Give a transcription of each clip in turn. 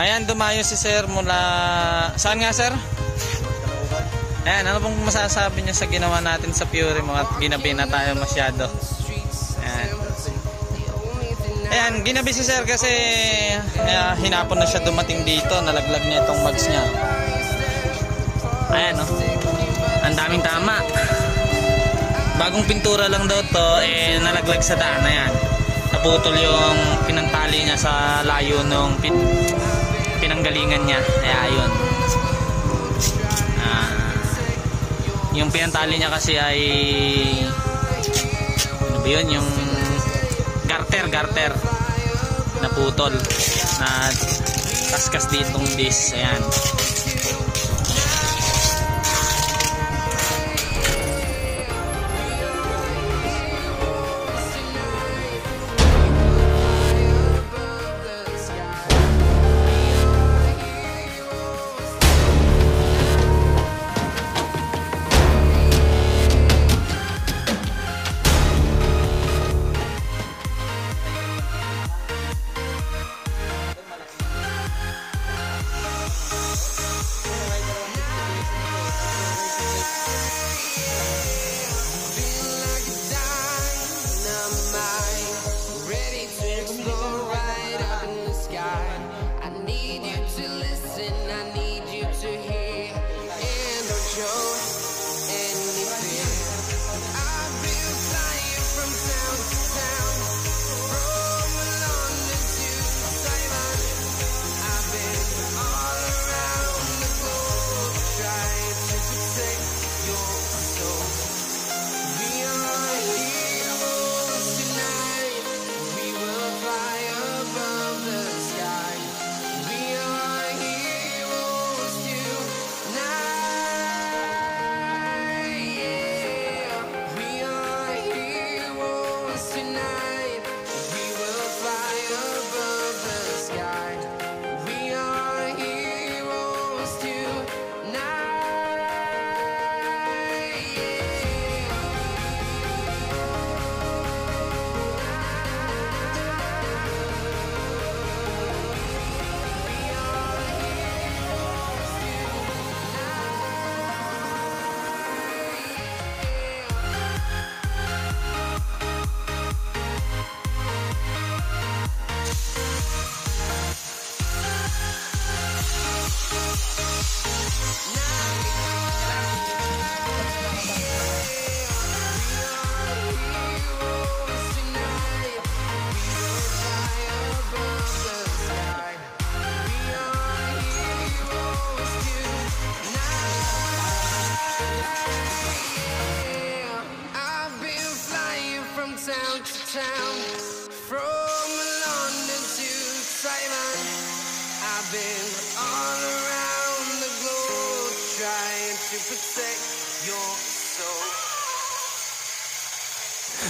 Ayan, dumayo si sir mula... Saan nga sir? Ayan, ano pong masasabi niya sa ginawa natin sa Fury mo at ginabi na tayo masyado? Ayan. Ayan, ginabi si sir kasi hinapon na siya dumating dito. Nalaglag niya itong mags niya. Ayan, oh. Ang daming tama. Bagong pintura lang daw to, nalaglag sa daan. Ayan. Naputol yung pinantali niya sa layo nung pinanggalingan niya. Ayan, yun. Yung pinantali niya kasi ay ano ba yun, yung garter naputol na kaskas ditong disc. Ayan.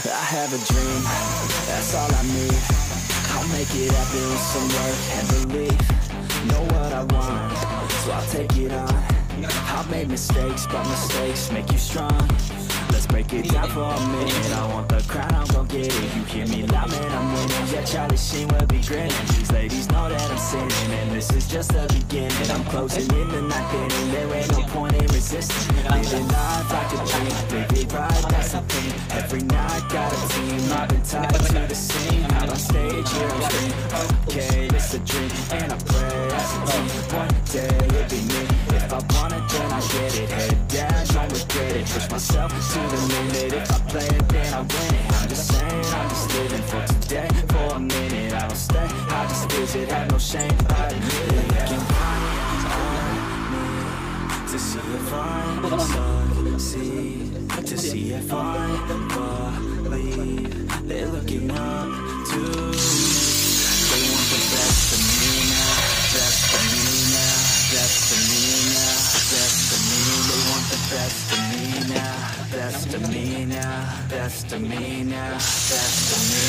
I have a dream, that's all I need. I'll make it happen with some work and belief. Know what I want, so I'll take it on. I've made mistakes, but mistakes make you strong. Let's break it down for a minute. I want the crown, I'm gon' get it. You hear me loud, man, I'm winning. Yeah, Charlie Sheen will be grinning. These ladies know that I'm sinning, and this is just the beginning. I'm closing in the night inning. There ain't no point in resisting. Living life like a dream, baby, right, that's the thing. Every night, got a team, I've been tied to the scene. Out on stage, here I'm screaming. Okay, it's a dream, and I pray as a team. One day, it'll be me. If I want it, then I get it. Head down, don't regret it. Push myself to the limit. If I play it, then I win it. I'm just saying, I'm just living for today. For a minute, I don't stay, I just visit. Have no shame, I admit it. Looking on me to see if I succeed, to see if I believe. They're looking up to me. They want the best of me now, best of me now, best of me now, best of me. They want the best of me now, best of me now, best of me now, best of me.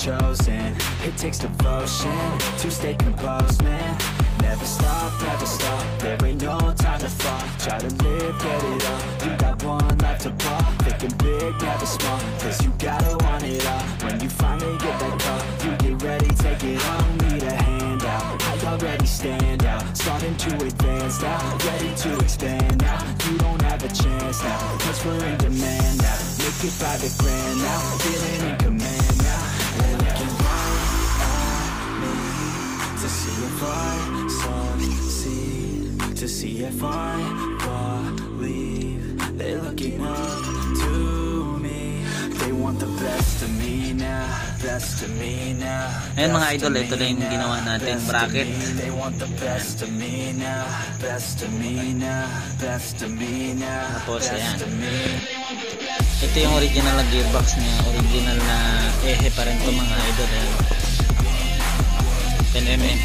chosen. It takes devotion to stay composed, man. Never stop, there ain't no time to fall. Try to live, get it up, you got one life to pop. Thinking big, never small, cause you gotta want it all. When you finally get that call, you get ready, take it on. Need a hand out, I already stand out. Starting to advance now, ready to expand now. You don't have a chance now, cause we're in demand now. Make it by the grand now, feeling in command now. They're looking right at me to see if I succeed, to see if I believe. They're looking up to me. They want the best of me now, best of me now. Ayan mga idol, ito lang yung ginawa natin, bracket. They want the best of me now, best of me now, best of me now. Tapos ayan, ito yung original na gearbox niya, original na ehe pa rin ito mga idol. Ayan, 10mm.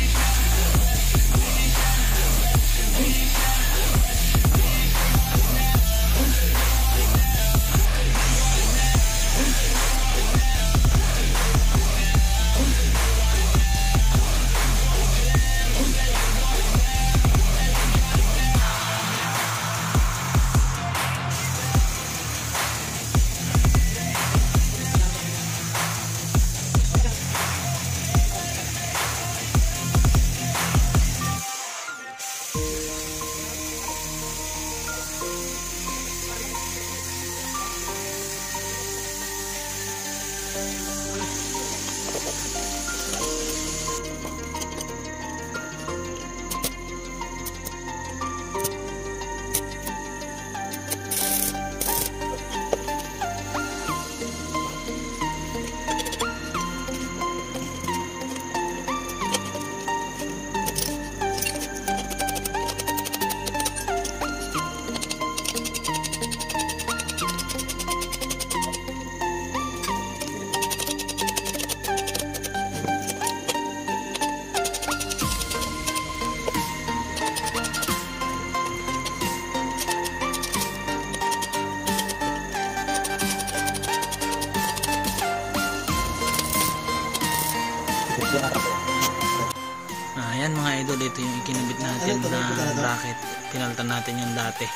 Ayan mga idol, ito yung ikinabit natin na bracket. Pinalitan natin yung dati.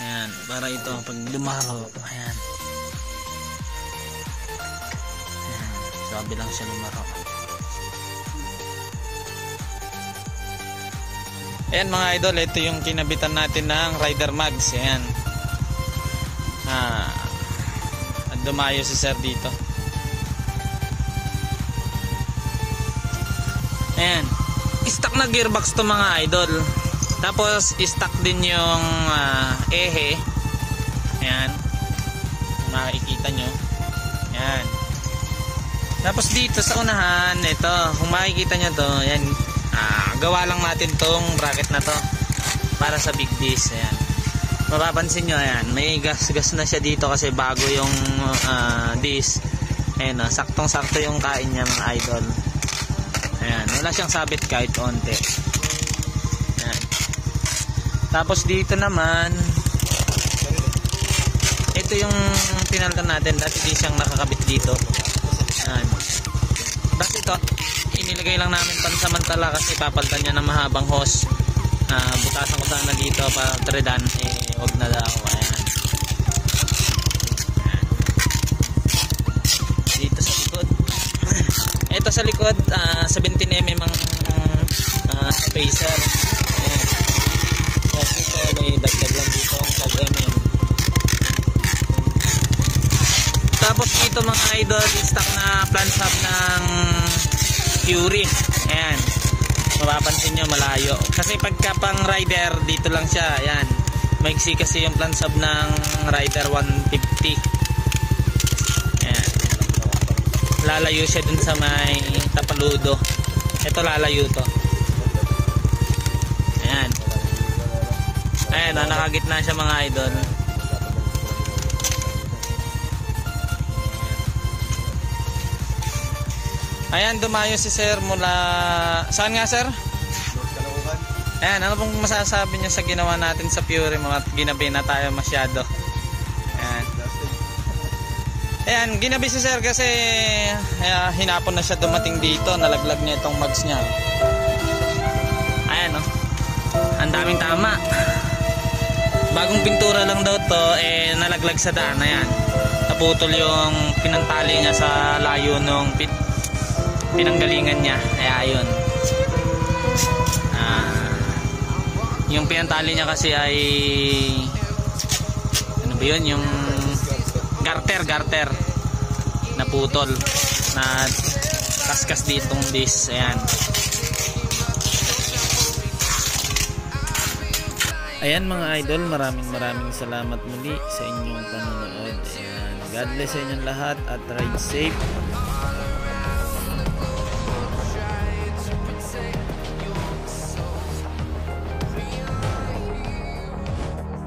Ayan, para ito pag lumaro, ayan. Ayan, sabi lang siya lumaro. Ayan mga idol, ito yung kinabitan natin ng rider mags. Ayan. At dumayo si sir dito. Ayan, stock na gearbox to mga idol. Tapos stock din yung ehe. Ayan, makikita nyo. Ayan. Tapos dito sa unahan, ito, kung makikita nyo to, ayan, gawa lang natin tong bracket na to para sa big disc. Ayan, mapapansin nyo, ayan, may gas na siya dito kasi bago yung disc. Ayan, saktong sakto yung kain niya mga idol. Ayan, wala siyang sabit kahit onte. Ayan. Tapos dito naman, ito yung pinalitan natin. Dati di siyang nakakabit dito. Ayan. Basta ito, inilagay lang namin pansamantala kasi papalitan niya ng mahabang hose. Butasan ko sana dito para tredan. Huwag na daw. Ayan. Dito sa likod. Ito sa likod, 17mm ang spacer. Ayan. Tapos ito, may dagdag lang dito ang 5mm. Tapos dito mga idol, stock na plan sub ng Fury. Ayan, mapapansin nyo malayo. Kasi pagka pang rider, dito lang siya. Ayan, maiksi kasi yung plan sub ng rider 150. Lalayo siya dun sa may Tapaludo. Ito lalayo to. Ayan. Ayan, nakagitna siya mga idol. Ayan, dumayo si sir mula... Saan nga sir? Ayan, ano pong masasabi niyo sa ginawa natin sa Fury? Mga ginabi na tayo masyado. Ayan. Ayan, ginabi si sir kasi hinapon na siya dumating dito. Nalaglag niya itong mags niya. Ayan, oh. Ang daming tama. Bagong pintura lang daw to, nalaglag sa daan. Ayan. Naputol yung pinantali niya sa layo nung pinanggalingan niya. Kaya yun. Yung pinantali niya kasi ay ano ba yun? Yung garter naputol na kaskas ditong disc. Ayan. Ayan mga idol, maraming salamat muli sa inyong panonood. Ayan. God bless sa inyong lahat at ride safe.